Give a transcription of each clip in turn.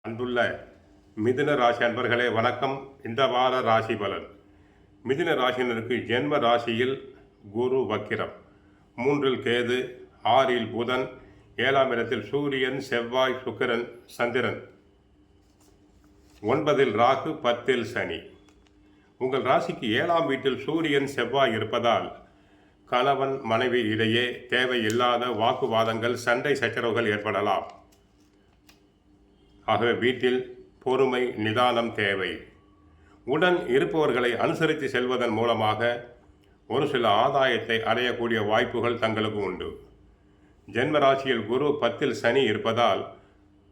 அன்புள்ள மிதுன ராசி அன்பர்களே வணக்கம். இந்த வார ராசி பலன். மிதுன ராசினருக்கு ஜென்ம ராசியில் குரு வக்கிரம், 3இல் கேது, 6இல் புதன், 7ஆம் இடத்தில் சூரியன், செவ்வாய், சுக்கிரன், சந்திரன், 9இல் ராகு, 10இல் சனி. உங்கள் ராசிக்கு 7ஆம் வீட்டில் சூரியன், செவ்வாய் இருப்பதால் கணவன் மனைவி இடையே தேவையில்லாத வாக்குவாதங்கள், சண்டை சச்சரவுகள் ஏற்படலாம். ஆகவே வீட்டில் பொறுமை, நிதானம் தேவை. உடன் இருப்பவர்களை அனுசரித்து செல்வதன் மூலமாக ஒரு சில ஆதாயத்தை அடையக்கூடிய வாய்ப்புகள் தங்களுக்கு உண்டு. ஜென்மராசியில் குரு, 10இல் சனி இருப்பதால்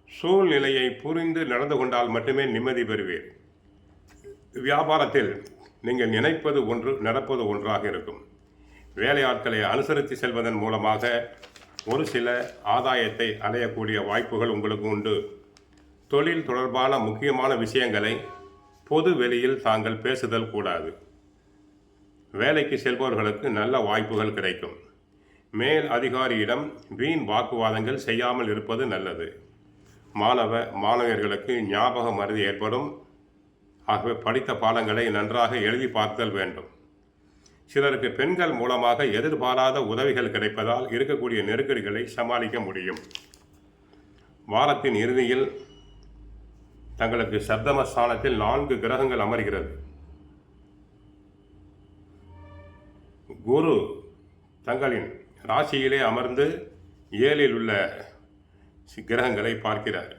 சூழ்நிலையை புரிந்து நடந்து கொண்டால் மட்டுமே நிம்மதி பெறுவீர். வியாபாரத்தில் நீங்கள் நினைப்பது ஒன்று, நடப்பது ஒன்றாக இருக்கும். வேலையாட்களை அனுசரித்து செல்வதன் மூலமாக ஒரு சில ஆதாயத்தை அடையக்கூடிய வாய்ப்புகள் உங்களுக்கு உண்டு. தொழில் தொடர்பான முக்கியமான விஷயங்களை பொது வெளியில் தாங்கள் பேசுதல் கூடாது. வேலைக்கு செல்பவர்களுக்கு நல்ல வாய்ப்புகள் கிடைக்கும். மேல் அதிகாரியிடம் வீண் வாக்குவாதங்கள் செய்யாமல் இருப்பது நல்லது. மாணவர்களுக்கு ஞாபக மறதி ஏற்படும். ஆகவே படித்த பாடங்களை நன்றாக எழுதி பார்த்தல் வேண்டும். சிலருக்கு பெண்கள் மூலமாக எதிர்பாராத உதவிகள் கிடைப்பதால் இருக்கக்கூடிய நெருக்கடிகளை சமாளிக்க முடியும். வாரத்தின் இறுதியில் தங்களுக்கு சப்தமஸ்தானத்தில் 4 கிரகங்கள் அமர்கிறது. குரு தங்களின் ராசியிலே அமர்ந்து 7இல் உள்ள கிரகங்களை பார்க்கிறார்.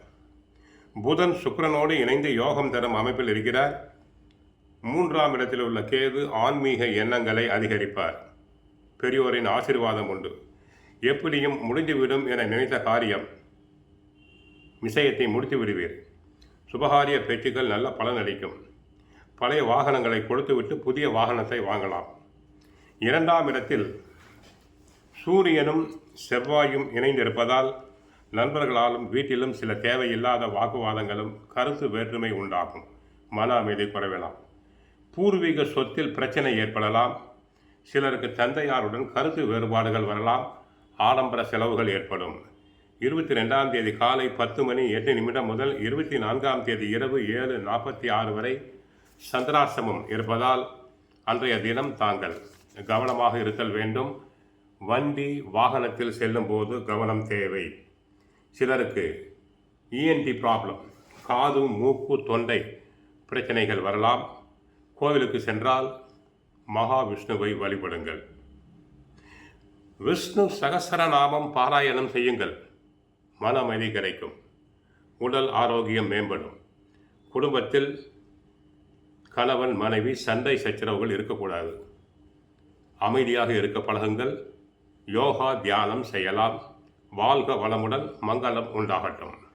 புதன் சுக்கிரனோடு இணைந்து யோகம் தரும் அமைப்பில் இருக்கிறார். 3ஆம் இடத்தில் உள்ள கேது ஆன்மீக எண்ணங்களை அதிகரிப்பார். பெரியோரின் ஆசீர்வாதம் உண்டு. எப்படியும் முடிந்துவிடும் என நினைத்த காரியம் விஷயத்தை முடித்து விடுவீர். சுபகாரிய பேச்சுக்கள் நல்ல பலனளிக்கும். பழைய வாகனங்களை கொடுத்துவிட்டு புதிய வாகனத்தை வாங்கலாம். 2ஆம் இடத்தில் சூரியனும் செவ்வாயும் இணைந்திருப்பதால் நண்பர்களாலும் வீட்டிலும் சில தேவையில்லாத வாக்குவாதங்களும் கருத்து வேற்றுமை உண்டாகும். மன அமைதி குறையலாம். பூர்வீக சொத்தில் பிரச்சனை ஏற்படலாம். சிலருக்கு தந்தையாருடன் கருத்து வேறுபாடுகள் வரலாம். ஆடம்பர செலவுகள் ஏற்படும். 22ஆம் தேதி காலை 10:08 முதல் 24ஆம் தேதி இரவு 7:46 வரை சந்திராஷ்டமம் இருப்பதால் அன்றைய தினம் தாங்கள் கவனமாக இருத்தல் வேண்டும். வண்டி வாகனத்தில் செல்லும் போது கவனம் தேவை. சிலருக்கு இஎன்டி ப்ராப்ளம், காது, மூக்கு, தொண்டை பிரச்சனைகள் வரலாம். கோவிலுக்கு சென்றால் மகாவிஷ்ணுவை வழிபடுங்கள். விஷ்ணு சகஸ்ரநாமம் பாராயணம் செய்யுங்கள். மன அமைதி கிடைக்கும். உடல் ஆரோக்கியம் மேம்படும். குடும்பத்தில் கணவன் மனைவி சண்டை சச்சரவுகள் இருக்கக்கூடாது. அமைதியாக இருக்க பழகுங்கள். யோகா தியானம் செய்யலாம். வாழ்க வளமுடன். மங்களம் உண்டாகட்டும்.